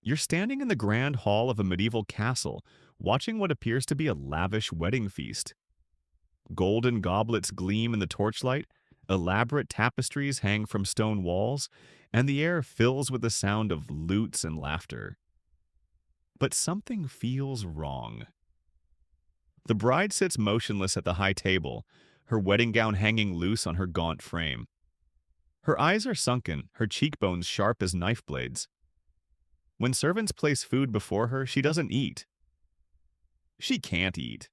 You're standing in the grand hall of a medieval castle, watching what appears to be a lavish wedding feast. Golden goblets gleam in the torchlight, elaborate tapestries hang from stone walls, and the air fills with the sound of lutes and laughter. But something feels wrong. The bride sits motionless at the high table, her wedding gown hanging loose on her gaunt frame. Her eyes are sunken, her cheekbones sharp as knife blades. When servants place food before her, she doesn't eat. She can't eat.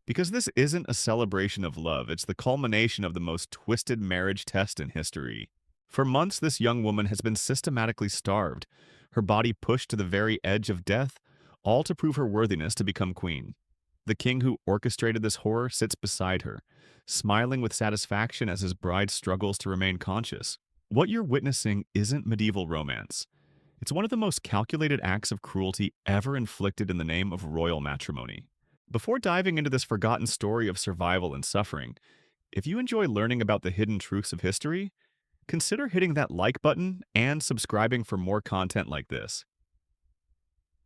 Because this isn't a celebration of love, it's the culmination of the most twisted marriage test in history. For months, this young woman has been systematically starved, her body pushed to the very edge of death, all to prove her worthiness to become queen. The king who orchestrated this horror sits beside her, smiling with satisfaction as his bride struggles to remain conscious. What you're witnessing isn't medieval romance. It's one of the most calculated acts of cruelty ever inflicted in the name of royal matrimony. Before diving into this forgotten story of survival and suffering, if you enjoy learning about the hidden truths of history, consider hitting that like button and subscribing for more content like this.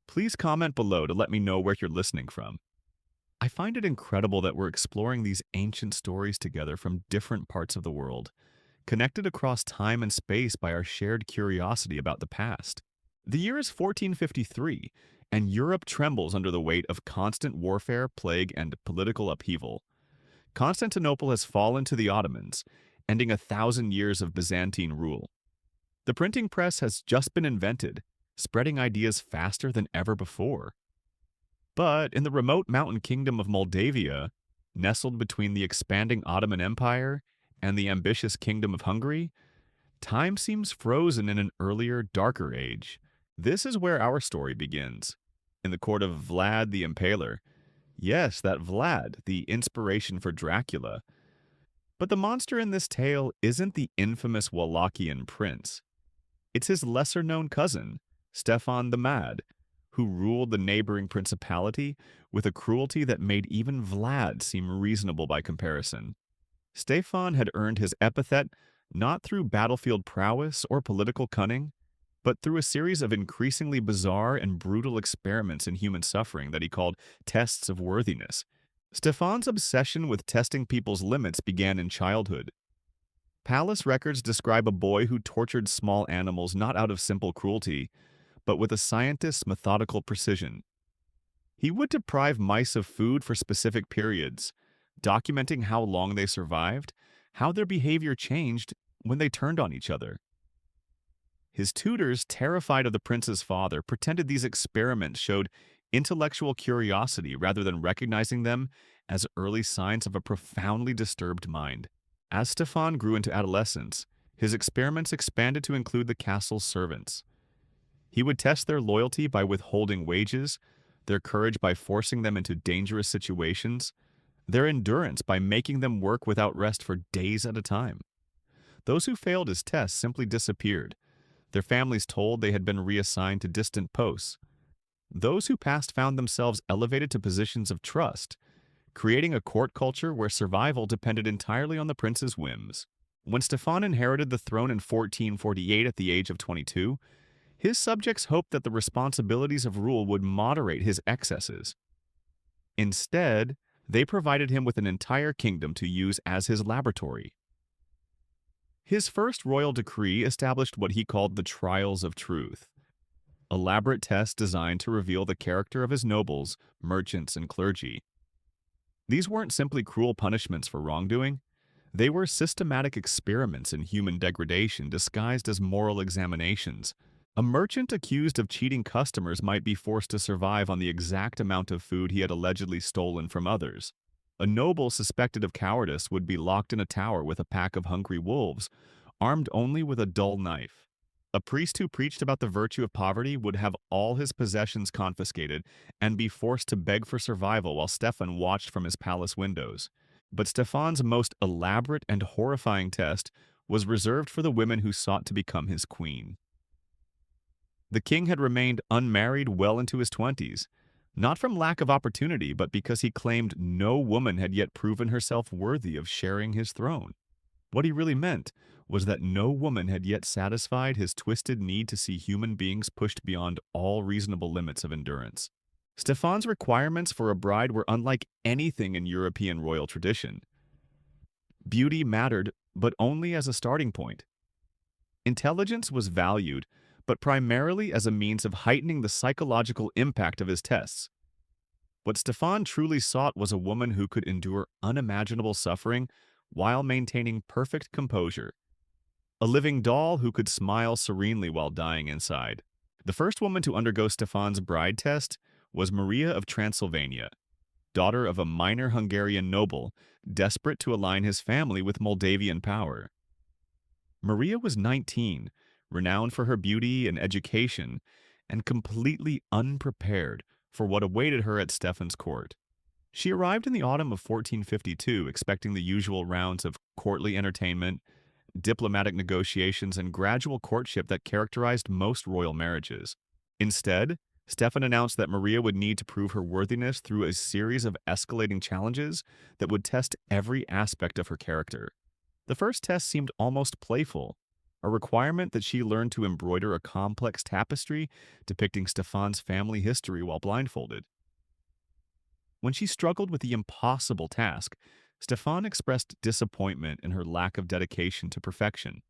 Please comment below to let me know where you're listening from. I find it incredible that we're exploring these ancient stories together from different parts of the world, connected across time and space by our shared curiosity about the past. The year is 1453, and Europe trembles under the weight of constant warfare, plague, and political upheaval. Constantinople has fallen to the Ottomans, ending 1,000 years of Byzantine rule. The printing press has just been invented, spreading ideas faster than ever before. But in the remote mountain kingdom of Moldavia, nestled between the expanding Ottoman Empire and the ambitious kingdom of Hungary, time seems frozen in an earlier, darker age. This is where our story begins, in the court of Vlad the Impaler. Yes, that Vlad, the inspiration for Dracula. But the monster in this tale isn't the infamous Wallachian prince. It's his lesser-known cousin, Stefan the Mad, who ruled the neighboring principality with a cruelty that made even Vlad seem reasonable by comparison. Stefan had earned his epithet not through battlefield prowess or political cunning, but through a series of increasingly bizarre and brutal experiments in human suffering that he called tests of worthiness. Stefan's obsession with testing people's limits began in childhood. Palace records describe a boy who tortured small animals not out of simple cruelty, but with a scientist's methodical precision. He would deprive mice of food for specific periods, documenting how long they survived, how their behavior changed when they turned on each other. His tutors, terrified of the prince's father, pretended these experiments showed intellectual curiosity rather than recognizing them as early signs of a profoundly disturbed mind. As Stefan grew into adolescence, his experiments expanded to include the castle's servants. He would test their loyalty by withholding wages, their courage by forcing them into dangerous situations, their endurance by making them work without rest for days at a time. Those who failed his tests simply disappeared, their families told they had been reassigned to distant posts. Those who passed found themselves elevated to positions of trust, creating a court culture where survival depended entirely on the prince's whims. When Stefan inherited the throne in 1448 at the age of 22, his subjects hoped that the responsibilities of rule would moderate his excesses. Instead, they provided him with an entire kingdom to use as his laboratory. His first royal decree established what he called the Trials of Truth, elaborate tests designed to reveal the character of his nobles, merchants, and clergy. These weren't simply cruel punishments for wrongdoing. They were systematic experiments in human degradation disguised as moral examinations. A merchant accused of cheating customers might be forced to survive on the exact amount of food he had allegedly stolen from others. A noble suspected of cowardice would be locked in a tower with a pack of hungry wolves, armed only with a dull knife. A priest who preached about the virtue of poverty would have all his possessions confiscated and be forced to beg for survival while Stefan watched from his palace windows. But Stefan's most elaborate and horrifying test was reserved for the women who sought to become his queen. The king had remained unmarried well into his 20s, not from lack of opportunity, but because he claimed no woman had yet proven herself worthy of sharing his throne. What he really meant was that no woman had yet satisfied his twisted need to see human beings pushed beyond all reasonable limits of endurance. Stefan's requirements for a bride were unlike anything in European royal tradition. Beauty mattered, but only as a starting point. Intelligence was valued, but primarily as a means of heightening the psychological impact of his tests. What Stefan truly sought was a woman who could endure unimaginable suffering while maintaining perfect composure. A living doll who could smile serenely while dying inside. The first woman to undergo Stefan's bride test was Maria of Transylvania, daughter of a minor Hungarian noble, desperate to align his family with Moldavian power. Maria was 19, renowned for her beauty and education, and completely unprepared for what awaited her at Stefan's court. She arrived in the autumn of 1452, expecting the usual rounds of courtly entertainment, diplomatic negotiations, and gradual courtship that characterized most royal marriages. Instead, Stefan announced that Maria would need to prove her worthiness through a series of escalating challenges that would test every aspect of her character. The first test seemed almost playful, a requirement that she learn to embroider a complex tapestry depicting Stefan's family history while blindfolded. When she struggled with the impossible task, Stefan expressed disappointment in her lack of dedication to perfection.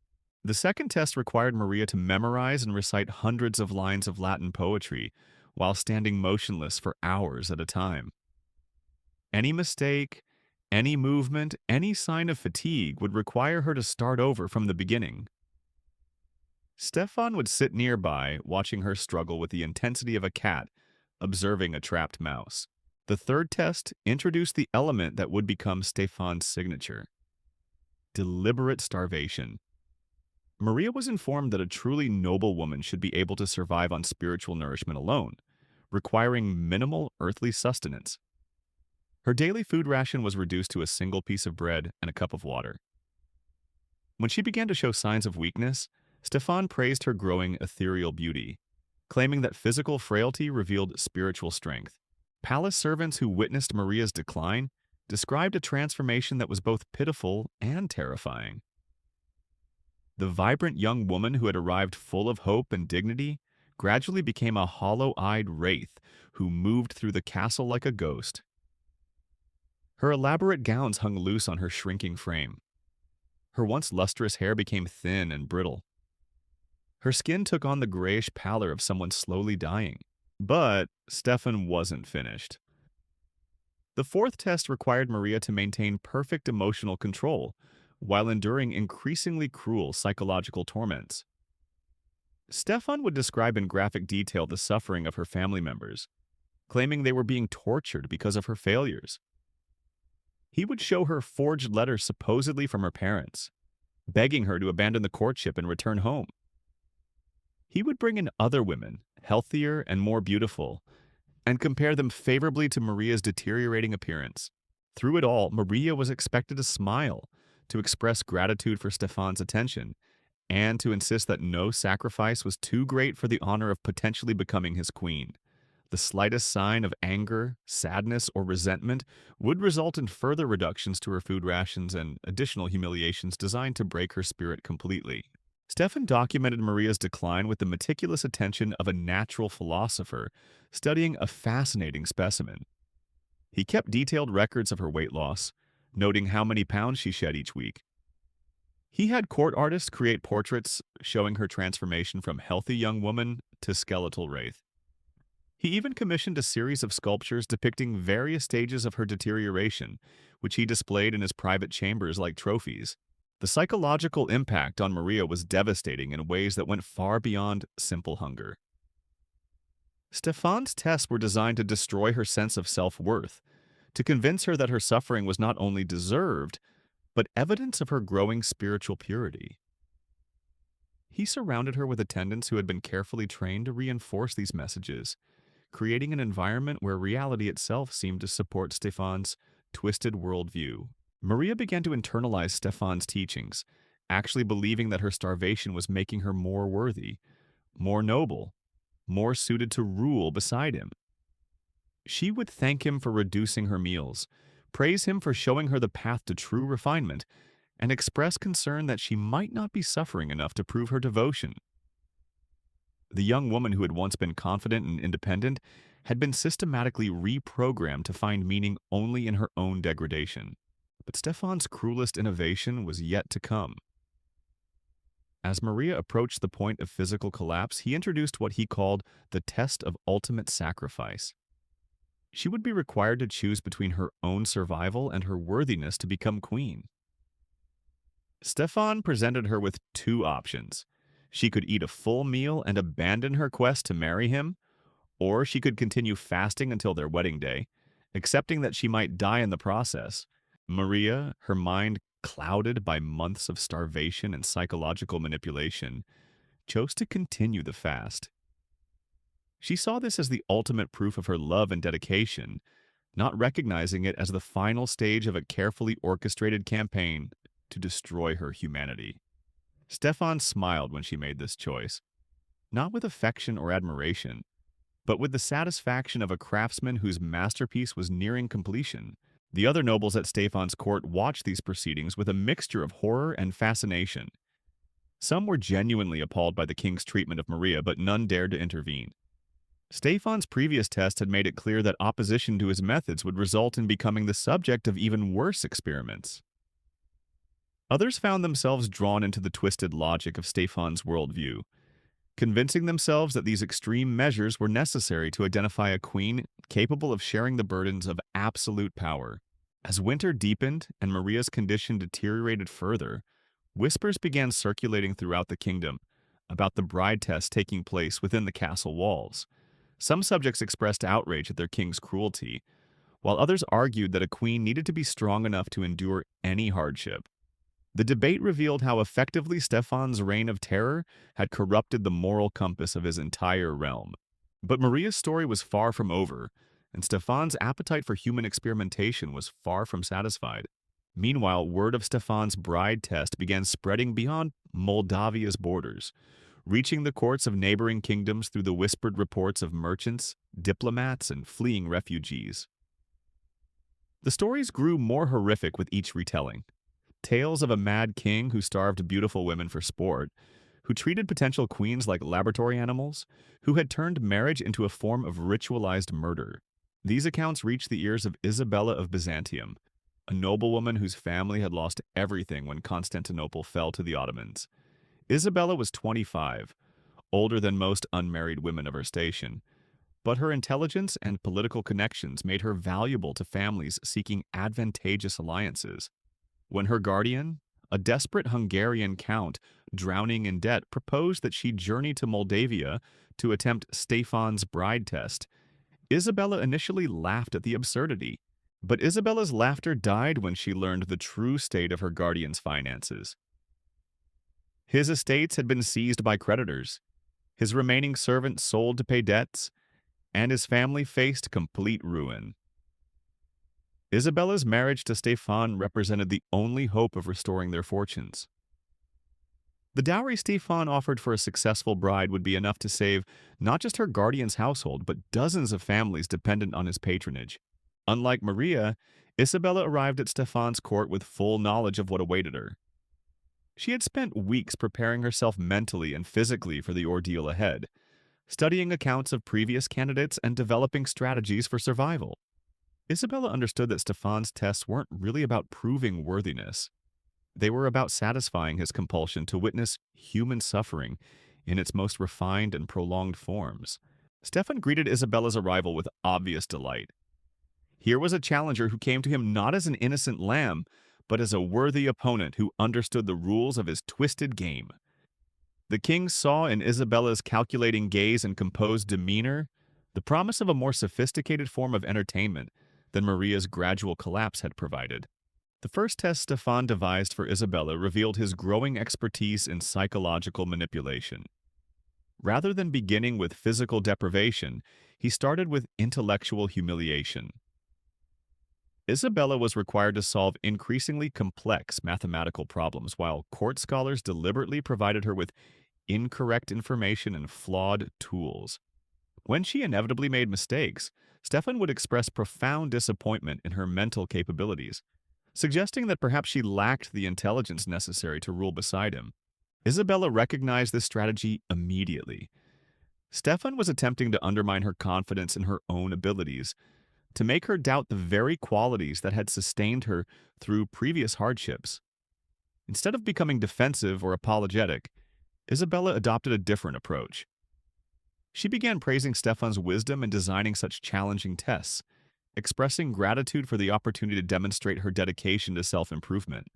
The second test required Maria to memorize and recite hundreds of lines of Latin poetry while standing motionless for hours at a time. Any mistake, any movement, any sign of fatigue would require her to start over from the beginning. Stefan would sit nearby, watching her struggle with the intensity of a cat, observing a trapped mouse. The third test introduced the element that would become Stefan's signature: deliberate starvation. Maria was informed that a truly noble woman should be able to survive on spiritual nourishment alone, requiring minimal earthly sustenance. Her daily food ration was reduced to a single piece of bread and a cup of water. When she began to show signs of weakness, Stefan praised her growing ethereal beauty, claiming that physical frailty revealed spiritual strength. Palace servants who witnessed Maria's decline described a transformation that was both pitiful and terrifying. The vibrant young woman who had arrived full of hope and dignity gradually became a hollow-eyed wraith who moved through the castle like a ghost. Her elaborate gowns hung loose on her shrinking frame. Her once lustrous hair became thin and brittle. Her skin took on the grayish pallor of someone slowly dying. But Stefan wasn't finished. The fourth test required Maria to maintain perfect emotional control while enduring increasingly cruel psychological torments. Stefan would describe in graphic detail the suffering of her family members, claiming they were being tortured because of her failures. He would show her forged letters supposedly from her parents, begging her to abandon the courtship and return home. He would bring in other women, healthier and more beautiful, and compare them favorably to Maria's deteriorating appearance. Through it all, Maria was expected to smile, to express gratitude for Stefan's attention, and to insist that no sacrifice was too great for the honor of potentially becoming his queen. The slightest sign of anger, sadness, or resentment would result in further reductions to her food rations and additional humiliations designed to break her spirit completely. Stefan documented Maria's decline with the meticulous attention of a natural philosopher studying a fascinating specimen. He kept detailed records of her weight loss, noting how many pounds she shed each week. He had court artists create portraits showing her transformation from healthy young woman to skeletal wraith. He even commissioned a series of sculptures depicting various stages of her deterioration, which he displayed in his private chambers like trophies. The psychological impact on Maria was devastating in ways that went far beyond simple hunger. Stefan's tests were designed to destroy her sense of self-worth, to convince her that her suffering was not only deserved, but evidence of her growing spiritual purity. He surrounded her with attendants who had been carefully trained to reinforce these messages, creating an environment where reality itself seemed to support Stefan's twisted worldview. Maria began to internalize Stefan's teachings, actually believing that her starvation was making her more worthy, more noble, more suited to rule beside him. She would thank him for reducing her meals, praise him for showing her the path to true refinement, and express concern that she might not be suffering enough to prove her devotion. The young woman who had once been confident and independent had been systematically reprogrammed to find meaning only in her own degradation. But Stefan's cruelest innovation was yet to come. As Maria approached the point of physical collapse, he introduced what he called the test of ultimate sacrifice. She would be required to choose between her own survival and her worthiness to become queen. Stefan presented her with two options. She could eat a full meal and abandon her quest to marry him, or she could continue fasting until their wedding day, accepting that she might die in the process. Maria, her mind clouded by months of starvation and psychological manipulation, chose to continue the fast. She saw this as the ultimate proof of her love and dedication, not recognizing it as the final stage of a carefully orchestrated campaign to destroy her humanity. Stefan smiled when she made this choice, not with affection or admiration, but with the satisfaction of a craftsman whose masterpiece was nearing completion. The other nobles at Stefan's court watched these proceedings with a mixture of horror and fascination. Some were genuinely appalled by the king's treatment of Maria, but none dared to intervene. Stefan's previous test had made it clear that opposition to his methods would result in becoming the subject of even worse experiments. Others found themselves drawn into the twisted logic of Stefan's worldview, convincing themselves that these extreme measures were necessary to identify a queen capable of sharing the burdens of absolute power. As winter deepened and Maria's condition deteriorated further, whispers began circulating throughout the kingdom about the bride test taking place within the castle walls. Some subjects expressed outrage at their king's cruelty, while others argued that a queen needed to be strong enough to endure any hardship. The debate revealed how effectively Stefan's reign of terror had corrupted the moral compass of his entire realm. But Maria's story was far from over, and Stefan's appetite for human experimentation was far from satisfied. Meanwhile, word of Stefan's bride test began spreading beyond Moldavia's borders, reaching the courts of neighboring kingdoms through the whispered reports of merchants, diplomats, and fleeing refugees. The stories grew more horrific with each retelling. Tales of a mad king who starved beautiful women for sport, who treated potential queens like laboratory animals, who had turned marriage into a form of ritualized murder. These accounts reached the ears of Isabella of Byzantium, a noblewoman whose family had lost everything when Constantinople fell to the Ottomans. Isabella was 25, older than most unmarried women of her station, but her intelligence and political connections made her valuable to families seeking advantageous alliances. When her guardian, a desperate Hungarian count drowning in debt, proposed that she journey to Moldavia to attempt Stefan's bride test, Isabella initially laughed at the absurdity. But Isabella's laughter died when she learned the true state of her guardian's finances. His estates had been seized by creditors, his remaining servants sold to pay debts, and his family faced complete ruin. Isabella's marriage to Stefan represented the only hope of restoring their fortunes. The dowry Stefan offered for a successful bride would be enough to save not just her guardian's household, but dozens of families dependent on his patronage. Unlike Maria, Isabella arrived at Stefan's court with full knowledge of what awaited her. She had spent weeks preparing herself mentally and physically for the ordeal ahead, studying accounts of previous candidates and developing strategies for survival. Isabella understood that Stefan's tests weren't really about proving worthiness. They were about satisfying his compulsion to witness human suffering in its most refined and prolonged forms. Stefan greeted Isabella's arrival with obvious delight. Here was a challenger who came to him not as an innocent lamb, but as a worthy opponent who understood the rules of his twisted game. The king saw in Isabella's calculating gaze and composed demeanor the promise of a more sophisticated form of entertainment than Maria's gradual collapse had provided. The first test Stefan devised for Isabella revealed his growing expertise in psychological manipulation. Rather than beginning with physical deprivation, he started with intellectual humiliation. Isabella was required to solve increasingly complex mathematical problems, while court scholars deliberately provided her with incorrect information and flawed tools. When she inevitably made mistakes, Stefan would express profound disappointment in her mental capabilities. suggesting that perhaps she lacked the intelligence necessary to rule beside him. Isabella recognized this strategy immediately. Stefan was attempting to undermine her confidence in her own abilities, to make her doubt the very qualities that had sustained her through previous hardships. Instead of becoming defensive or apologetic, Isabella adopted a different approach. She began praising Stefan's wisdom in designing such challenging tests, expressing gratitude for the opportunity to demonstrate her dedication to self-improvement.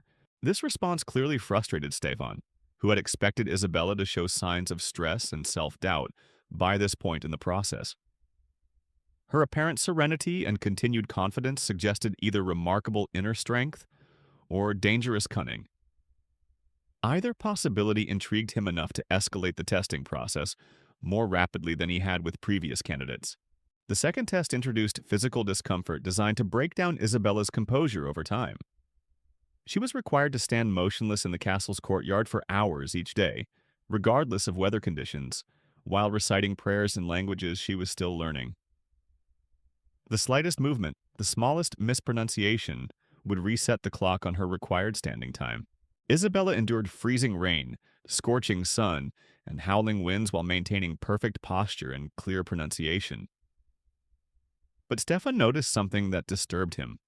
This response clearly frustrated Stefan, who had expected Isabella to show signs of stress and self-doubt by this point in the process. Her apparent serenity and continued confidence suggested either remarkable inner strength or dangerous cunning. Either possibility intrigued him enough to escalate the testing process more rapidly than he had with previous candidates. The second test introduced physical discomfort designed to break down Isabella's composure over time. She was required to stand motionless in the castle's courtyard for hours each day, regardless of weather conditions, while reciting prayers in languages she was still learning. The slightest movement, the smallest mispronunciation, would reset the clock on her required standing time. Isabella endured freezing rain, scorching sun, and howling winds while maintaining perfect posture and clear pronunciation. But Stefan noticed something that disturbed him.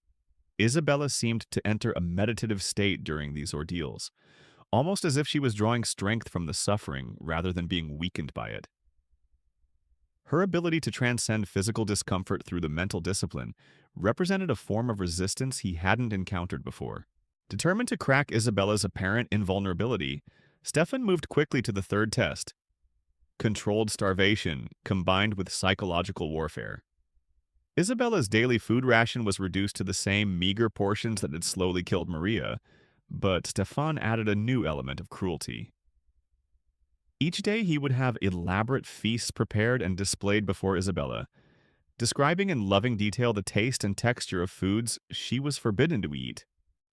Isabella seemed to enter a meditative state during these ordeals, almost as if she was drawing strength from the suffering rather than being weakened by it. Her ability to transcend physical discomfort through the mental discipline represented a form of resistance he hadn't encountered before. Determined to crack Isabella's apparent invulnerability, Stefan moved quickly to the third test: controlled starvation combined with psychological warfare. Isabella's daily food ration was reduced to the same meager portions that had slowly killed Maria, but Stefan added a new element of cruelty. Each day he would have elaborate feasts prepared and displayed before Isabella, describing in loving detail the taste and texture of foods she was forbidden to eat.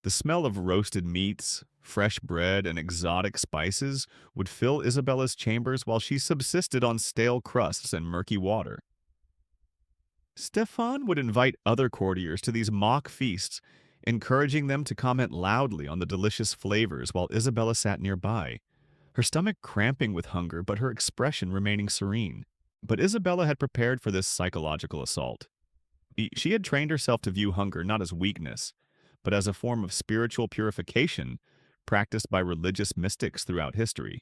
The smell of roasted meats, fresh bread, and exotic spices would fill Isabella's chambers while she subsisted on stale crusts and murky water. Stefan would invite other courtiers to these mock feasts, encouraging them to comment loudly on the delicious flavors while Isabella sat nearby, her stomach cramping with hunger but her expression remaining serene. But Isabella had prepared for this psychological assault. She had trained herself to view hunger not as weakness, but as a form of spiritual purification practiced by religious mystics throughout history.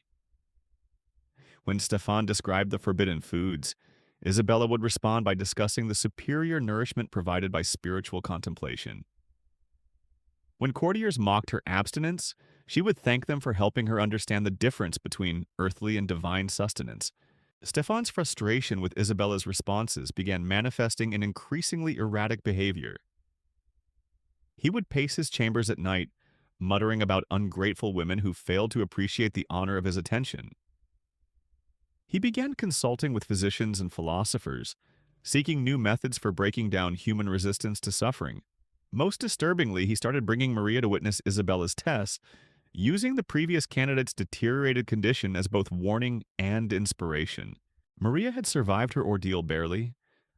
When Stefan described the forbidden foods, Isabella would respond by discussing the superior nourishment provided by spiritual contemplation. When courtiers mocked her abstinence, she would thank them for helping her understand the difference between earthly and divine sustenance. Stefan's frustration with Isabella's responses began manifesting in increasingly erratic behavior. He would pace his chambers at night, muttering about ungrateful women who failed to appreciate the honor of his attention. He began consulting with physicians and philosophers, seeking new methods for breaking down human resistance to suffering. Most disturbingly, he started bringing Maria to witness Isabella's tests, using the previous candidate's deteriorated condition as both warning and inspiration. Maria had survived her ordeal barely,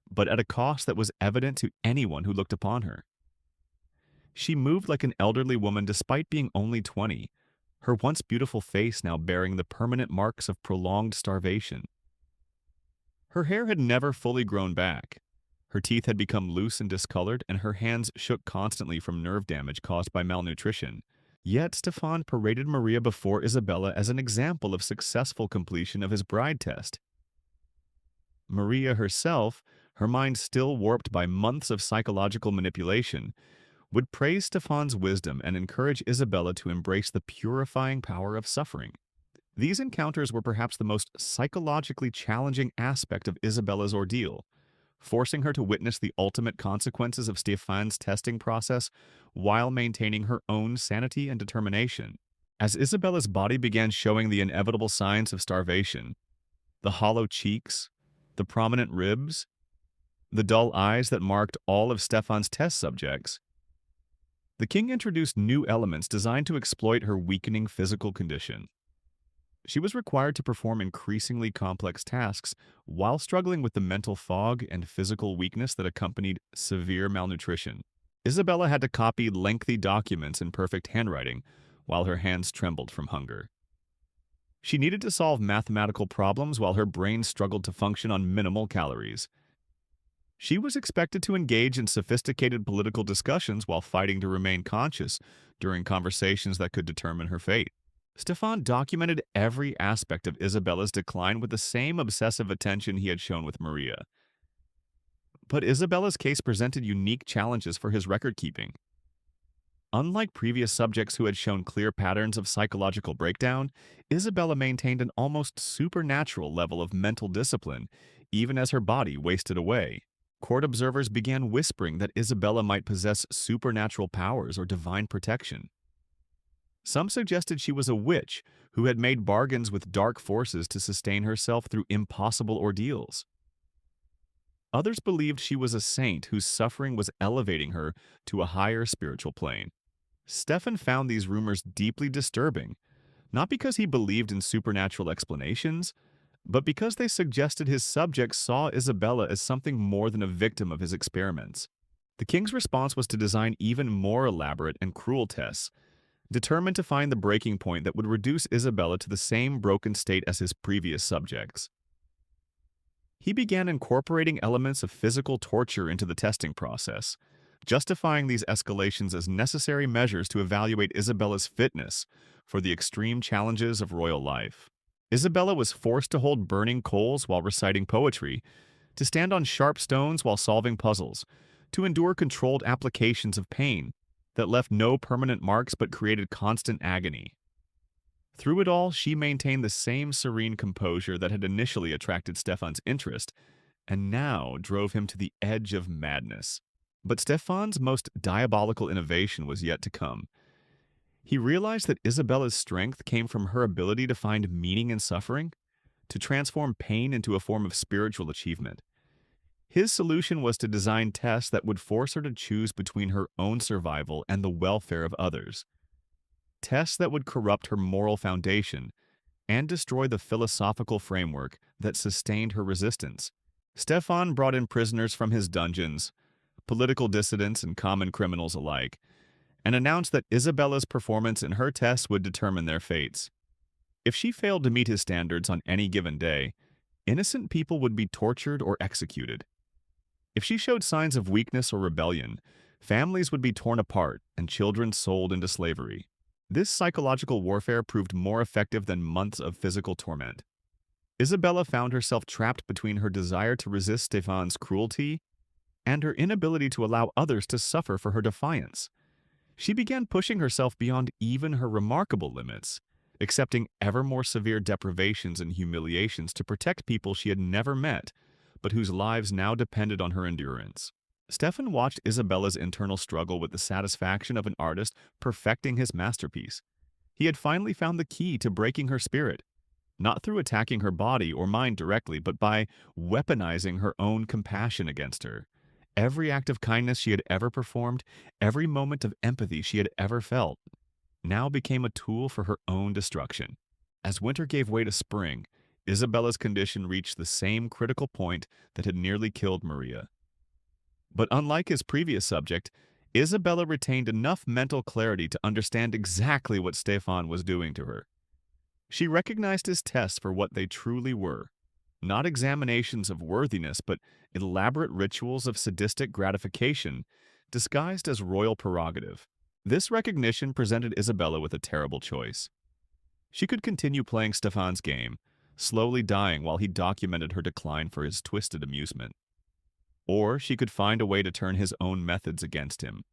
but at a cost that was evident to anyone who looked upon her. She moved like an elderly woman despite being only 20, her once beautiful face now bearing the permanent marks of prolonged starvation. Her hair had never fully grown back. Her teeth had become loose and discolored, and her hands shook constantly from nerve damage caused by malnutrition. Yet Stefan paraded Maria before Isabella as an example of successful completion of his bride test. Maria herself, her mind still warped by months of psychological manipulation, would praise Stefan's wisdom and encourage Isabella to embrace the purifying power of suffering. These encounters were perhaps the most psychologically challenging aspect of Isabella's ordeal, forcing her to witness the ultimate consequences of Stefan's testing process while maintaining her own sanity and determination. As Isabella's body began showing the inevitable signs of starvation, the hollow cheeks, the prominent ribs, the dull eyes that marked all of Stefan's test subjects, the king introduced new elements designed to exploit her weakening physical condition. She was required to perform increasingly complex tasks while struggling with the mental fog and physical weakness that accompanied severe malnutrition. Isabella had to copy lengthy documents in perfect handwriting, while her hands trembled from hunger. She needed to solve mathematical problems while her brain struggled to function on minimal calories. She was expected to engage in sophisticated political discussions while fighting to remain conscious during conversations that could determine her fate. Stefan documented every aspect of Isabella's decline with the same obsessive attention he had shown with Maria. But Isabella's case presented unique challenges for his record-keeping. Unlike previous subjects who had shown clear patterns of psychological breakdown, Isabella maintained an almost supernatural level of mental discipline, even as her body wasted away. Court observers began whispering that Isabella might possess supernatural powers or divine protection. Some suggested she was a witch who had made bargains with dark forces to sustain herself through impossible ordeals. Others believed she was a saint whose suffering was elevating her to a higher spiritual plane. Stefan found these rumors deeply disturbing, not because he believed in supernatural explanations, but because they suggested his subjects saw Isabella as something more than a victim of his experiments. The king's response was to design even more elaborate and cruel tests, determined to find the breaking point that would reduce Isabella to the same broken state as his previous subjects. He began incorporating elements of physical torture into the testing process, justifying these escalations as necessary measures to evaluate Isabella's fitness for the extreme challenges of royal life. Isabella was forced to hold burning coals while reciting poetry, to stand on sharp stones while solving puzzles, to endure controlled applications of pain that left no permanent marks but created constant agony. Through it all, she maintained the same serene composure that had initially attracted Stefan's interest, and now drove him to the edge of madness. But Stefan's most diabolical innovation was yet to come. He realized that Isabella's strength came from her ability to find meaning in suffering, to transform pain into a form of spiritual achievement. His solution was to design tests that would force her to choose between her own survival and the welfare of others. Tests that would corrupt her moral foundation and destroy the philosophical framework that sustained her resistance. Stefan brought in prisoners from his dungeons, political dissidents and common criminals alike, and announced that Isabella's performance in her tests would determine their fates. If she failed to meet his standards on any given day, innocent people would be tortured or executed. If she showed signs of weakness or rebellion, families would be torn apart and children sold into slavery. This psychological warfare proved more effective than months of physical torment. Isabella found herself trapped between her desire to resist Stefan's cruelty and her inability to allow others to suffer for her defiance. She began pushing herself beyond even her remarkable limits, accepting ever more severe deprivations and humiliations to protect people she had never met, but whose lives now depended on her endurance. Stefan watched Isabella's internal struggle with the satisfaction of an artist perfecting his masterpiece. He had finally found the key to breaking her spirit, not through attacking her body or mind directly, but by weaponizing her own compassion against her. Every act of kindness she had ever performed, every moment of empathy she had ever felt, now became a tool for her own destruction. As winter gave way to spring, Isabella's condition reached the same critical point that had nearly killed Maria. But unlike his previous subject, Isabella retained enough mental clarity to understand exactly what Stefan was doing to her. She recognized his tests for what they truly were, not examinations of worthiness, but elaborate rituals of sadistic gratification disguised as royal prerogative. This recognition presented Isabella with a terrible choice. She could continue playing Stefan's game, slowly dying while he documented her decline for his twisted amusement. Or she could find a way to turn his own methods against him,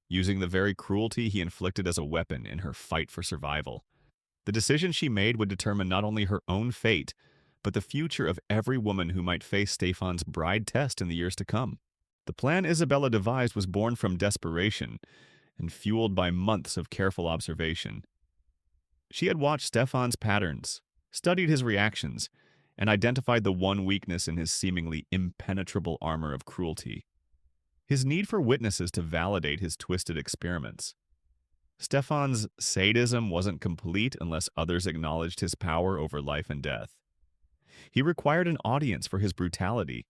using the very cruelty he inflicted as a weapon in her fight for survival. The decision she made would determine not only her own fate, but the future of every woman who might face Stefan's bride test in the years to come. The plan Isabella devised was born from desperation and fueled by months of careful observation. She had watched Stefan's patterns, studied his reactions, and identified the one weakness in his seemingly impenetrable armor of cruelty: his need for witnesses to validate his twisted experiments. Stefan's sadism wasn't complete unless others acknowledged his power over life and death. He required an audience for his brutality,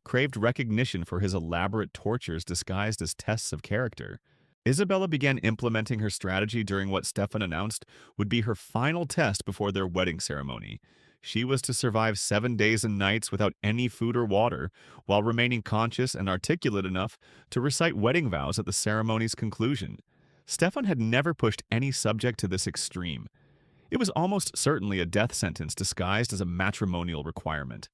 craved recognition for his elaborate tortures disguised as tests of character. Isabella began implementing her strategy during what Stefan announced would be her final test before their wedding ceremony. She was to survive 7 days and nights without any food or water, while remaining conscious and articulate enough to recite wedding vows at the ceremony's conclusion. Stefan had never pushed any subject to this extreme. It was almost certainly a death sentence disguised as a matrimonial requirement.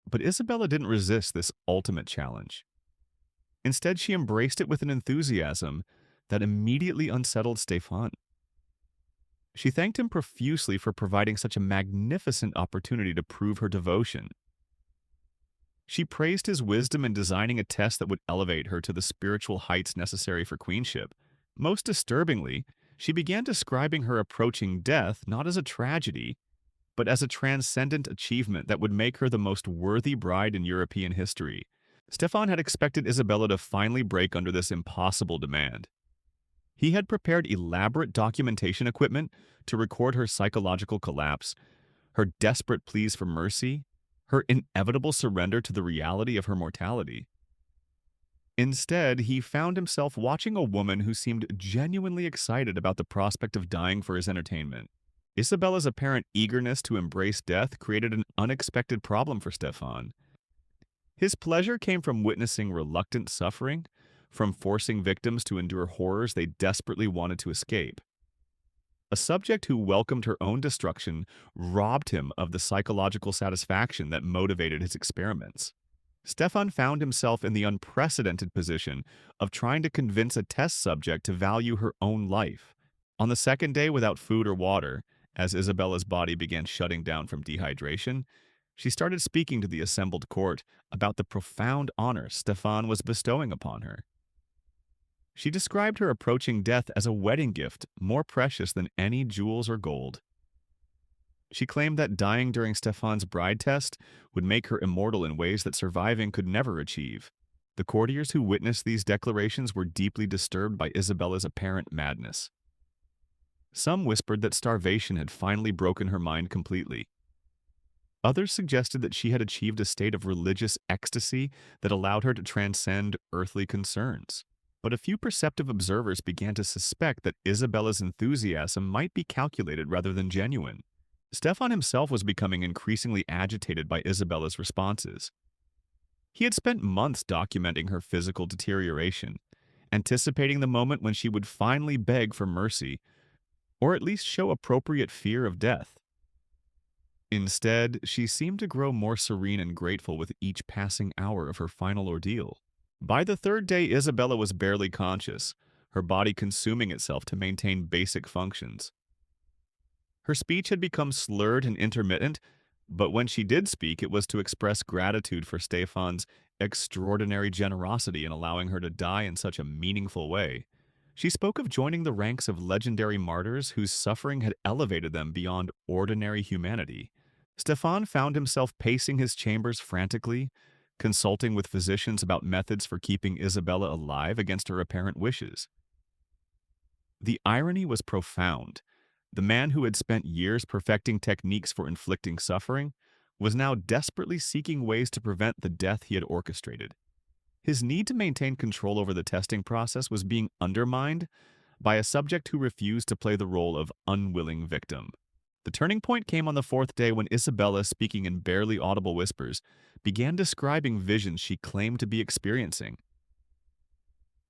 But Isabella didn't resist this ultimate challenge. Instead, she embraced it with an enthusiasm that immediately unsettled Stefan. She thanked him profusely for providing such a magnificent opportunity to prove her devotion. She praised his wisdom in designing a test that would elevate her to the spiritual heights necessary for queenship. Most disturbingly, she began describing her approaching death not as a tragedy, but as a transcendent achievement that would make her the most worthy bride in European history. Stefan had expected Isabella to finally break under this impossible demand. He had prepared elaborate documentation equipment to record her psychological collapse, her desperate pleas for mercy, her inevitable surrender to the reality of her mortality. Instead, he found himself watching a woman who seemed genuinely excited about the prospect of dying for his entertainment. Isabella's apparent eagerness to embrace death created an unexpected problem for Stefan. His pleasure came from witnessing reluctant suffering, from forcing victims to endure horrors they desperately wanted to escape. A subject who welcomed her own destruction robbed him of the psychological satisfaction that motivated his experiments. Stefan found himself in the unprecedented position of trying to convince a test subject to value her own life. On the second day without food or water, as Isabella's body began shutting down from dehydration, she started speaking to the assembled court about the profound honor Stefan was bestowing upon her. She described her approaching death as a wedding gift more precious than any jewels or gold. She claimed that dying during Stefan's bride test would make her immortal in ways that surviving could never achieve. The courtiers who witnessed these declarations were deeply disturbed by Isabella's apparent madness. Some whispered that starvation had finally broken her mind completely. Others suggested that she had achieved a state of religious ecstasy that allowed her to transcend earthly concerns. But a few perceptive observers began to suspect that Isabella's enthusiasm might be calculated rather than genuine. Stefan himself was becoming increasingly agitated by Isabella's responses. He had spent months documenting her physical deterioration, anticipating the moment when she would finally beg for mercy, or at least show appropriate fear of death. Instead, she seemed to grow more serene and grateful with each passing hour of her final ordeal. By the third day, Isabella was barely conscious, her body consuming itself to maintain basic functions. Her speech had become slurred and intermittent, but when she did speak, it was to express gratitude for Stefan's extraordinary generosity in allowing her to die in such a meaningful way. She spoke of joining the ranks of legendary martyrs whose suffering had elevated them beyond ordinary humanity. Stefan found himself pacing his chambers frantically, consulting with physicians about methods for keeping Isabella alive against her apparent wishes. The irony was profound. The man who had spent years perfecting techniques for inflicting suffering was now desperately seeking ways to prevent the death he had orchestrated. His need to maintain control over the testing process was being undermined by a subject who refused to play the role of unwilling victim. The turning point came on the fourth day when Isabella, speaking in barely audible whispers, began describing visions she claimed to be experiencing.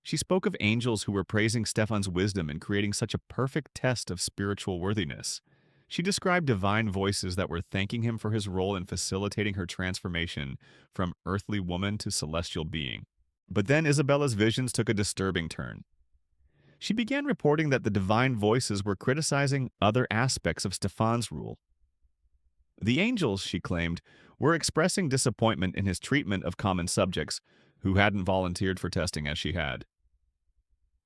She spoke of angels who were praising Stefan's wisdom in creating such a perfect test of spiritual worthiness. She described divine voices that were thanking him for his role in facilitating her transformation from earthly woman to celestial being. But then Isabella's visions took a disturbing turn. She began reporting that the divine voices were criticizing other aspects of Stefan's rule. The angels, she claimed, were expressing disappointment in his treatment of common subjects who hadn't volunteered for testing as she had.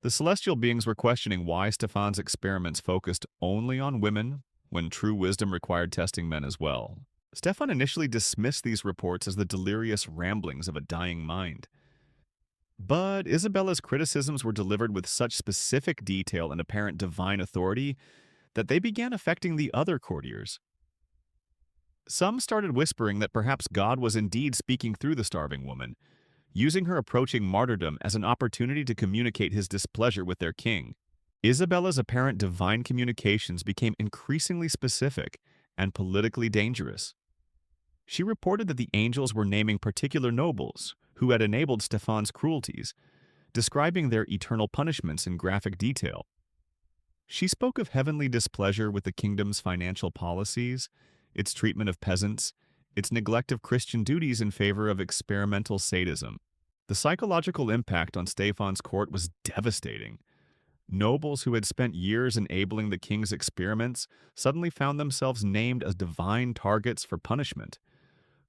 The celestial beings were questioning why Stefan's experiments focused only on women when true wisdom required testing men as well. Stefan initially dismissed these reports as the delirious ramblings of a dying mind. But Isabella's criticisms were delivered with such specific detail and apparent divine authority that they began affecting the other courtiers. Some started whispering that perhaps God was indeed speaking through the starving woman, using her approaching martyrdom as an opportunity to communicate his displeasure with their king. Isabella's apparent divine communications became increasingly specific and politically dangerous. She reported that the angels were naming particular nobles who had enabled Stefan's cruelties, describing their eternal punishments in graphic detail. She spoke of heavenly displeasure with the kingdom's financial policies, its treatment of peasants, its neglect of Christian duties in favor of experimental sadism. The psychological impact on Stefan's court was devastating. Nobles who had spent years enabling the king's experiments suddenly found themselves named as divine targets for punishment.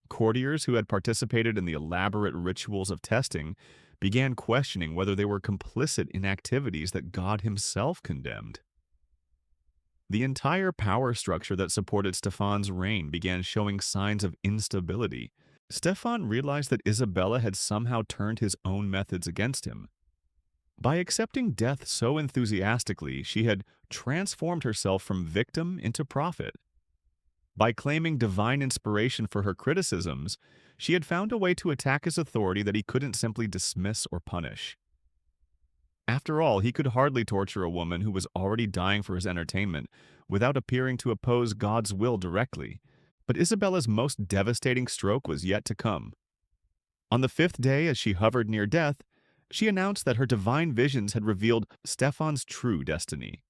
Courtiers who had participated in the elaborate rituals of testing began questioning whether they were complicit in activities that God himself condemned. The entire power structure that supported Stefan's reign began showing signs of instability. Stefan realized that Isabella had somehow turned his own methods against him. By accepting death so enthusiastically, she had transformed herself from victim into prophet. By claiming divine inspiration for her criticisms, she had found a way to attack his authority that he couldn't simply dismiss or punish. After all, he could hardly torture a woman who was already dying for his entertainment without appearing to oppose God's will directly. But Isabella's most devastating stroke was yet to come. On the fifth day, as she hovered near death, she announced that her divine visions had revealed Stefan's true destiny.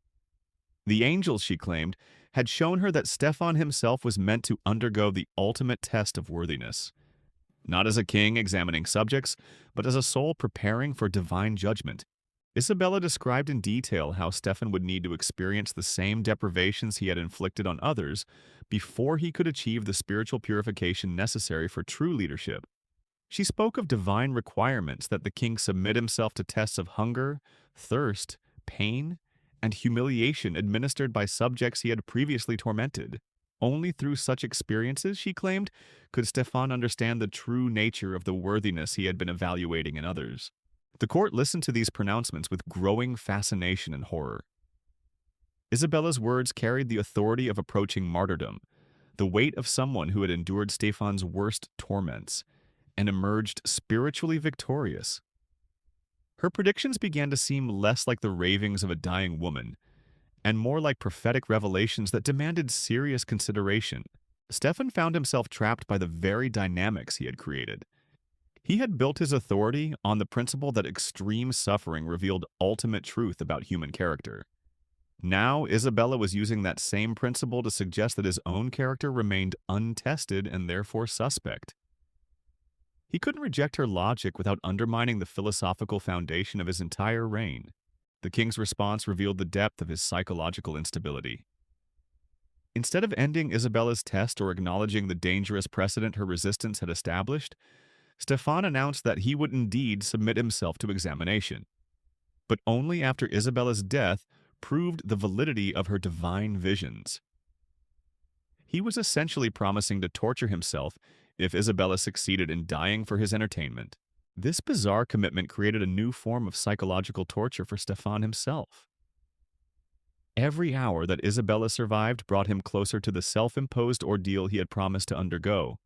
The angels, she claimed, had shown her that Stefan himself was meant to undergo the ultimate test of worthiness, not as a king examining subjects, but as a soul preparing for divine judgment. Isabella described in detail how Stefan would need to experience the same deprivations he had inflicted on others before he could achieve the spiritual purification necessary for true leadership. She spoke of divine requirements that the king submit himself to tests of hunger, thirst, pain, and humiliation administered by subjects he had previously tormented. Only through such experiences, she claimed, could Stefan understand the true nature of the worthiness he had been evaluating in others. The court listened to these pronouncements with growing fascination and horror. Isabella's words carried the authority of approaching martyrdom, the weight of someone who had endured Stefan's worst torments, and emerged spiritually victorious. Her predictions began to seem less like the ravings of a dying woman, and more like prophetic revelations that demanded serious consideration. Stefan found himself trapped by the very dynamics he had created. He had built his authority on the principle that extreme suffering revealed ultimate truth about human character. Now, Isabella was using that same principle to suggest that his own character remained untested and therefore suspect. He couldn't reject her logic without undermining the philosophical foundation of his entire reign. The king's response revealed the depth of his psychological instability. Instead of ending Isabella's test or acknowledging the dangerous precedent her resistance had established, Stefan announced that he would indeed submit himself to examination, but only after Isabella's death proved the validity of her divine visions. He was essentially promising to torture himself if Isabella succeeded in dying for his entertainment. This bizarre commitment created a new form of psychological torture for Stefan himself. Every hour that Isabella survived brought him closer to the self-imposed ordeal he had promised to undergo.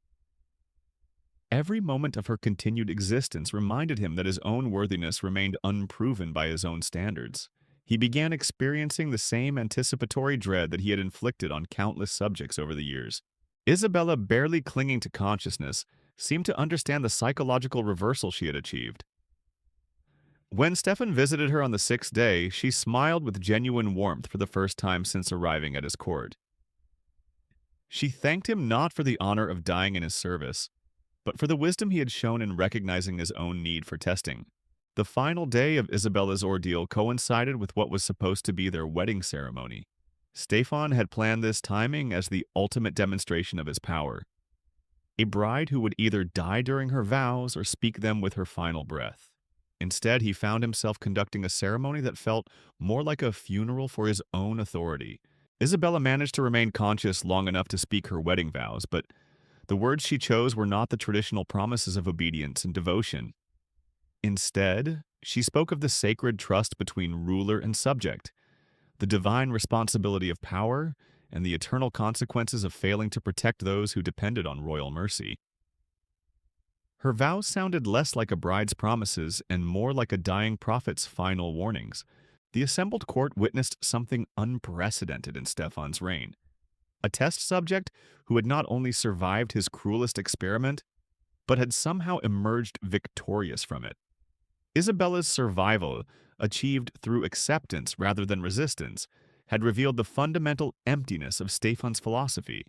Every moment of her continued existence reminded him that his own worthiness remained unproven by his own standards. He began experiencing the same anticipatory dread that he had inflicted on countless subjects over the years. Isabella, barely clinging to consciousness, seemed to understand the psychological reversal she had achieved. When Stefan visited her on the sixth day, she smiled with genuine warmth for the first time since arriving at his court. She thanked him not for the honor of dying in his service, but for the wisdom he had shown in recognizing his own need for testing. The final day of Isabella's ordeal coincided with what was supposed to be their wedding ceremony. Stefan had planned this timing as the ultimate demonstration of his power. A bride who would either die during her vows or speak them with her final breath. Instead, he found himself conducting a ceremony that felt more like a funeral for his own authority. Isabella managed to remain conscious long enough to speak her wedding vows, but the words she chose were not the traditional promises of obedience and devotion. Instead, she spoke of the sacred trust between ruler and subject, the divine responsibility of power, and the eternal consequences of failing to protect those who depended on royal mercy. Her vows sounded less like a bride's promises and more like a dying prophet's final warnings. The assembled court witnessed something unprecedented in Stefan's reign. A test subject who had not only survived his cruelest experiment, but had somehow emerged victorious from it. Isabella's survival, achieved through acceptance rather than resistance, had revealed the fundamental emptiness of Stefan's philosophy.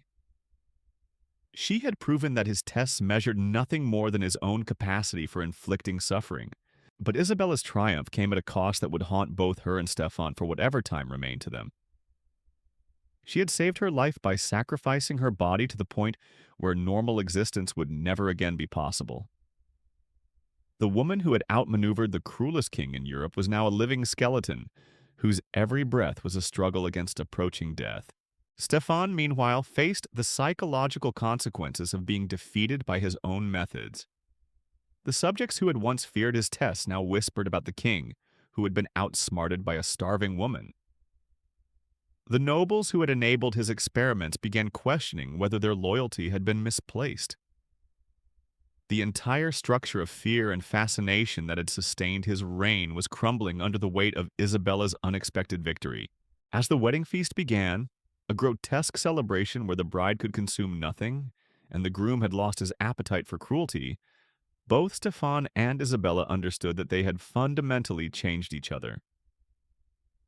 She had proven that his tests measured nothing more than his own capacity for inflicting suffering. But Isabella's triumph came at a cost that would haunt both her and Stefan for whatever time remained to them. She had saved her life by sacrificing her body to the point where normal existence would never again be possible. The woman who had outmaneuvered the cruelest king in Europe was now a living skeleton, whose every breath was a struggle against approaching death. Stefan, meanwhile, faced the psychological consequences of being defeated by his own methods. The subjects who had once feared his tests now whispered about the king, who had been outsmarted by a starving woman. The nobles who had enabled his experiments began questioning whether their loyalty had been misplaced. The entire structure of fear and fascination that had sustained his reign was crumbling under the weight of Isabella's unexpected victory. As the wedding feast began, a grotesque celebration where the bride could consume nothing, and the groom had lost his appetite for cruelty, both Stefan and Isabella understood that they had fundamentally changed each other.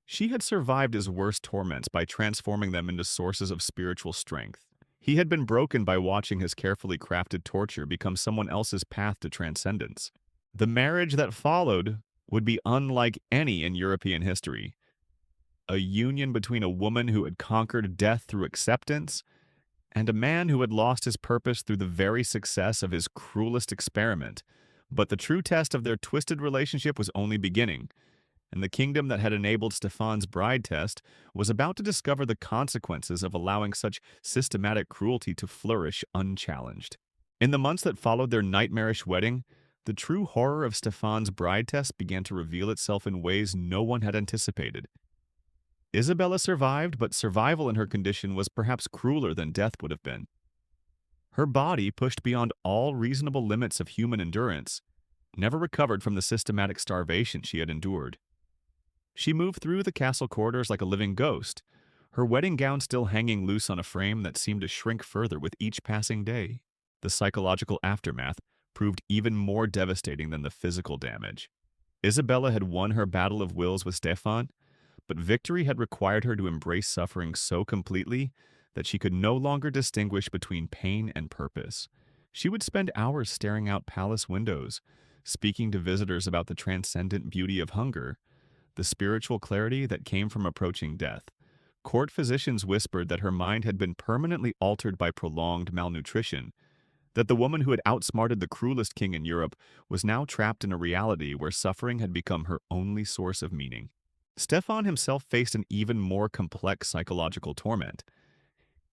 She had survived his worst torments by transforming them into sources of spiritual strength. He had been broken by watching his carefully crafted torture become someone else's path to transcendence. The marriage that followed would be unlike any in European history. A union between a woman who had conquered death through acceptance and a man who had lost his purpose through the very success of his cruelest experiment. But the true test of their twisted relationship was only beginning, and the kingdom that had enabled Stefan's bride test was about to discover the consequences of allowing such systematic cruelty to flourish unchallenged. In the months that followed their nightmarish wedding, the true horror of Stefan's bride test began to reveal itself in ways no one had anticipated. Isabella survived, but survival in her condition was perhaps crueler than death would have been. Her body, pushed beyond all reasonable limits of human endurance, never recovered from the systematic starvation she had endured. She moved through the castle corridors like a living ghost, her wedding gown still hanging loose on a frame that seemed to shrink further with each passing day. The psychological aftermath proved even more devastating than the physical damage. Isabella had won her battle of wills with Stefan, but victory had required her to embrace suffering so completely that she could no longer distinguish between pain and purpose. She would spend hours staring out palace windows, speaking to visitors about the transcendent beauty of hunger, the spiritual clarity that came from approaching death. Court physicians whispered that her mind had been permanently altered by prolonged malnutrition, that the woman who had outsmarted the cruelest king in Europe was now trapped in a reality where suffering had become her only source of meaning. Stefan himself faced an even more complex psychological torment.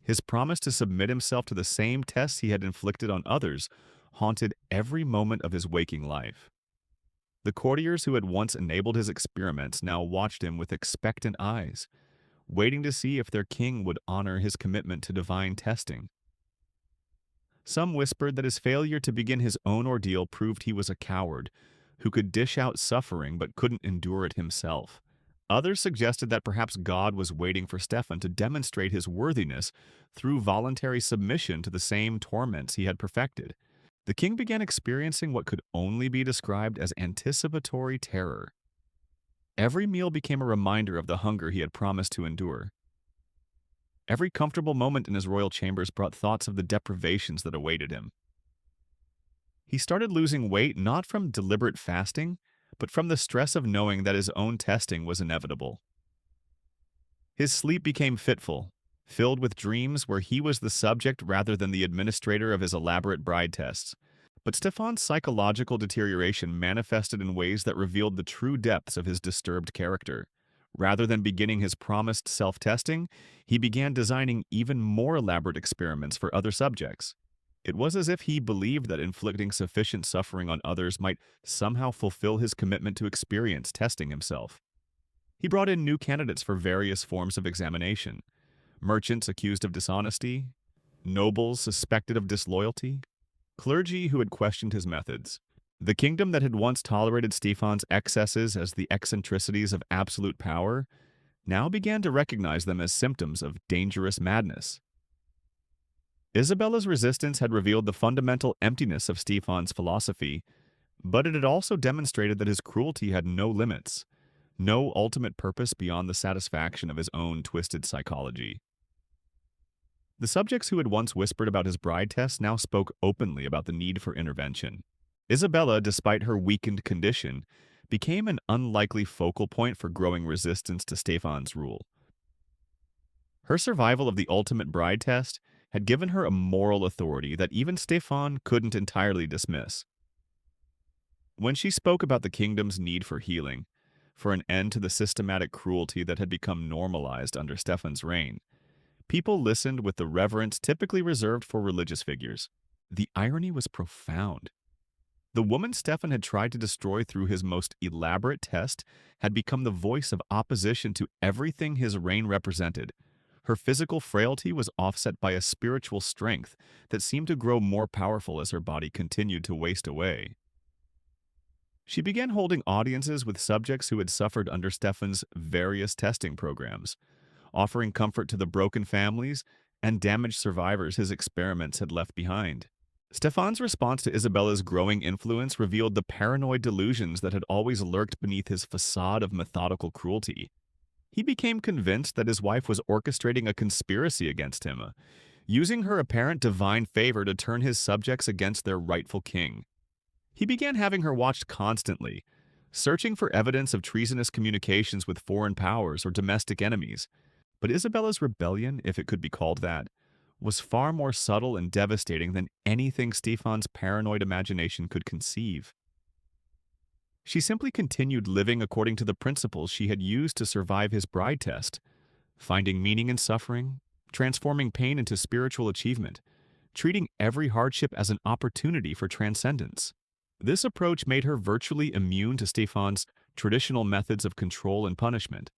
His promise to submit himself to the same tests he had inflicted on others haunted every moment of his waking life. The courtiers who had once enabled his experiments now watched him with expectant eyes, waiting to see if their king would honor his commitment to divine testing. Some whispered that his failure to begin his own ordeal proved he was a coward who could dish out suffering but couldn't endure it himself. Others suggested that perhaps God was waiting for Stefan to demonstrate his worthiness through voluntary submission to the same torments he had perfected. The king began experiencing what could only be described as anticipatory terror. Every meal became a reminder of the hunger he had promised to endure. Every comfortable moment in his royal chambers brought thoughts of the deprivations that awaited him. He started losing weight not from deliberate fasting, but from the stress of knowing that his own testing was inevitable. His sleep became fitful, filled with dreams where he was the subject rather than the administrator of his elaborate bride tests. But Stefan's psychological deterioration manifested in ways that revealed the true depths of his disturbed character. Rather than beginning his promised self-testing, he began designing even more elaborate experiments for other subjects. It was as if he believed that inflicting sufficient suffering on others might somehow fulfill his commitment to testing himself. He brought in new candidates for various forms of examination. merchants accused of dishonesty, nobles suspected of disloyalty, clergy who had questioned his methods. The kingdom that had once tolerated Stefan's excesses as the eccentricities of absolute power now began to recognize them as symptoms of dangerous madness. Isabella's resistance had revealed the fundamental emptiness of Stefan's philosophy, but it had also demonstrated that his cruelty had no limits, no ultimate purpose beyond the satisfaction of his own twisted psychology. The subjects who had once whispered about his bride test now spoke openly about the need for intervention. Isabella, despite her weakened condition, became an unlikely focal point for growing resistance to Stefan's rule. Her survival of the ultimate bride test had given her a moral authority that even Stefan couldn't entirely dismiss. When she spoke about the kingdom's need for healing, for an end to the systematic cruelty that had become normalized under Stefan's reign, people listened with the reverence typically reserved for religious figures. The irony was profound. The woman Stefan had tried to destroy through his most elaborate test had become the voice of opposition to everything his reign represented. Her physical frailty was offset by a spiritual strength that seemed to grow more powerful as her body continued to waste away. She began holding audiences with subjects who had suffered under Stefan's various testing programs, offering comfort to the broken families and damaged survivors his experiments had left behind. Stefan's response to Isabella's growing influence revealed the paranoid delusions that had always lurked beneath his facade of methodical cruelty. He became convinced that his wife was orchestrating a conspiracy against him, using her apparent divine favor to turn his subjects against their rightful king. He began having her watched constantly, searching for evidence of treasonous communications with foreign powers or domestic enemies. But Isabella's rebellion, if it could be called that, was far more subtle and devastating than anything Stefan's paranoid imagination could conceive. She simply continued living according to the principles she had used to survive his bride test, finding meaning in suffering, transforming pain into spiritual achievement, treating every hardship as an opportunity for transcendence. This approach made her virtually immune to Stefan's traditional methods of control and punishment.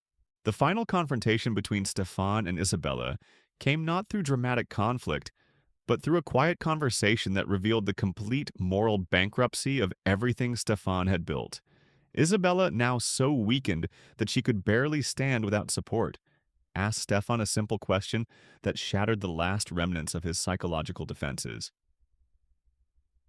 The final confrontation between Stefan and Isabella came not through dramatic conflict, but through a quiet conversation that revealed the complete moral bankruptcy of everything Stefan had built. Isabella, now so weakened that she could barely stand without support, asked Stefan a simple question that shattered the last remnants of his psychological defenses.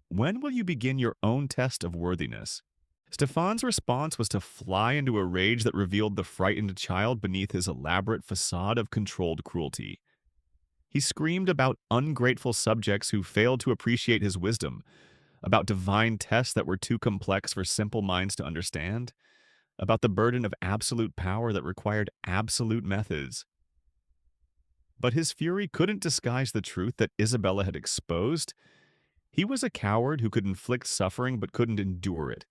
"When will you begin your own test of worthiness?" Stefan's response was to fly into a rage that revealed the frightened child beneath his elaborate facade of controlled cruelty. He screamed about ungrateful subjects who failed to appreciate his wisdom, about divine tests that were too complex for simple minds to understand, about the burden of absolute power that required absolute methods. But his fury couldn't disguise the truth that Isabella had exposed. He was a coward who could inflict suffering but couldn't endure it,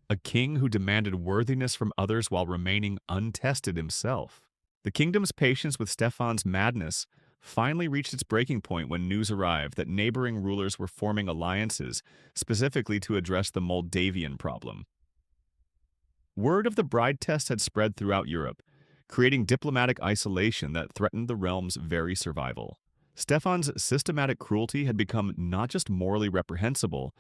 a king who demanded worthiness from others while remaining untested himself. The kingdom's patience with Stefan's madness finally reached its breaking point when news arrived that neighboring rulers were forming alliances specifically to address the Moldavian problem. Word of the bride test had spread throughout Europe, creating diplomatic isolation that threatened the realm's very survival. Stefan's systematic cruelty had become not just morally reprehensible,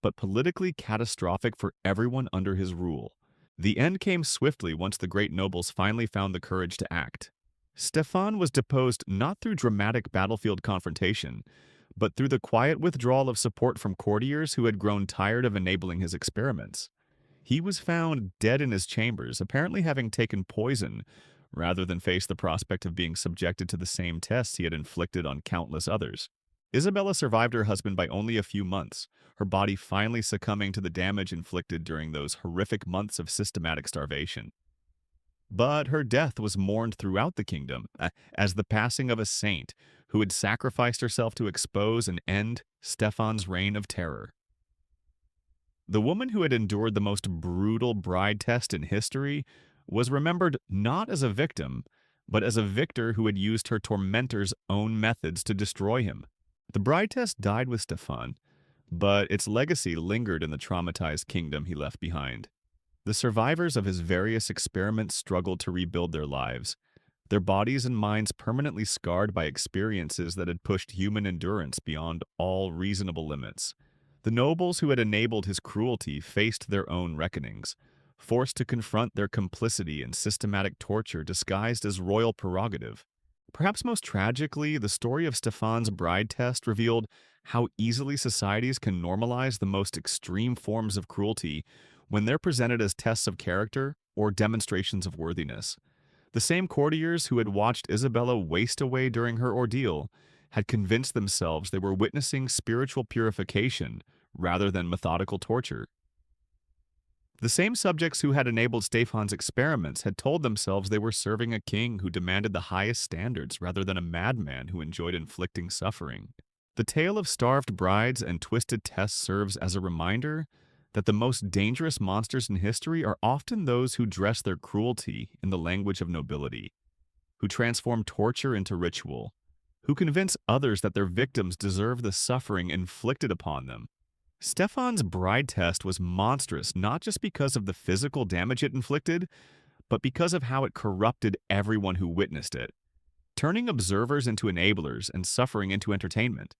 but politically catastrophic for everyone under his rule. The end came swiftly once the great nobles finally found the courage to act. Stefan was deposed not through dramatic battlefield confrontation, but through the quiet withdrawal of support from courtiers who had grown tired of enabling his experiments. He was found dead in his chambers, apparently having taken poison, rather than face the prospect of being subjected to the same tests he had inflicted on countless others. Isabella survived her husband by only a few months, her body finally succumbing to the damage inflicted during those horrific months of systematic starvation. But her death was mourned throughout the kingdom as the passing of a saint who had sacrificed herself to expose and end Stefan's reign of terror. The woman who had endured the most brutal bride test in history was remembered not as a victim, but as a victor who had used her tormentor's own methods to destroy him. The bride test died with Stefan, but its legacy lingered in the traumatized kingdom he left behind. The survivors of his various experiments struggled to rebuild their lives, their bodies and minds permanently scarred by experiences that had pushed human endurance beyond all reasonable limits. The nobles who had enabled his cruelty faced their own reckonings, forced to confront their complicity in systematic torture disguised as royal prerogative. Perhaps most tragically, the story of Stefan's bride test revealed how easily societies can normalize the most extreme forms of cruelty when they're presented as tests of character or demonstrations of worthiness. The same courtiers who had watched Isabella waste away during her ordeal had convinced themselves they were witnessing spiritual purification rather than methodical torture. The same subjects who had enabled Stefan's experiments had told themselves they were serving a king who demanded the highest standards rather than a madman who enjoyed inflicting suffering. The tale of starved brides and twisted tests serves as a reminder that the most dangerous monsters in history are often those who dress their cruelty in the language of nobility, who transform torture into ritual, who convince others that their victims deserve the suffering inflicted upon them. Stefan's bride test was monstrous not just because of the physical damage it inflicted, but because of how it corrupted everyone who witnessed it, turning observers into enablers and suffering into entertainment.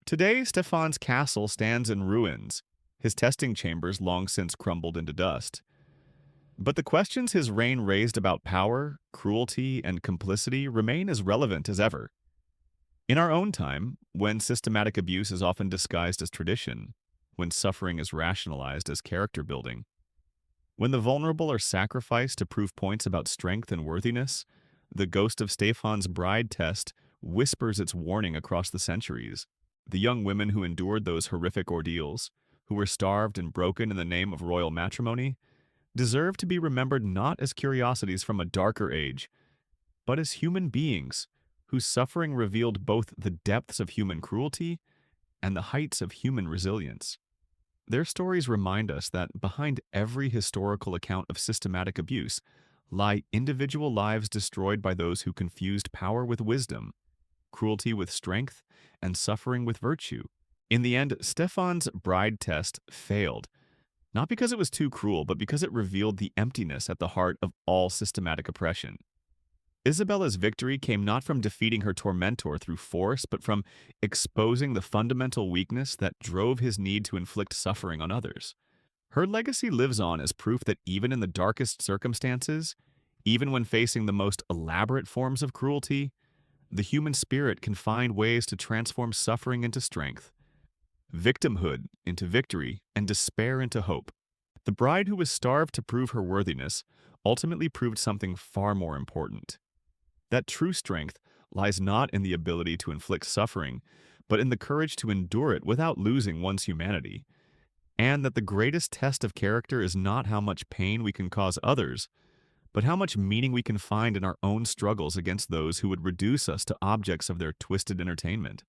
Today, Stefan's castle stands in ruins, his testing chambers long since crumbled into dust. But the questions his reign raised about power, cruelty, and complicity remain as relevant as ever. In our own time, when systematic abuse is often disguised as tradition, when suffering is rationalized as character building, when the vulnerable are sacrificed to prove points about strength and worthiness, the ghost of Stefan's bride test whispers its warning across the centuries. The young women who endured those horrific ordeals, who were starved and broken in the name of royal matrimony, deserve to be remembered not as curiosities from a darker age, but as human beings whose suffering revealed both the depths of human cruelty and the heights of human resilience. Their stories remind us that behind every historical account of systematic abuse lie individual lives destroyed by those who confused power with wisdom, cruelty with strength, and suffering with virtue. In the end, Stefan's bride test failed, not because it was too cruel, but because it revealed the emptiness at the heart of all systematic oppression. Isabella's victory came not from defeating her tormentor through force, but from exposing the fundamental weakness that drove his need to inflict suffering on others. Her legacy lives on as proof that even in the darkest circumstances, even when facing the most elaborate forms of cruelty, the human spirit can find ways to transform suffering into strength, victimhood into victory, and despair into hope. The bride who was starved to prove her worthiness ultimately proved something far more important. That true strength lies not in the ability to inflict suffering, but in the courage to endure it without losing one's humanity. And that the greatest test of character is not how much pain we can cause others, but how much meaning we can find in our own struggles against those who would reduce us to objects of their twisted entertainment.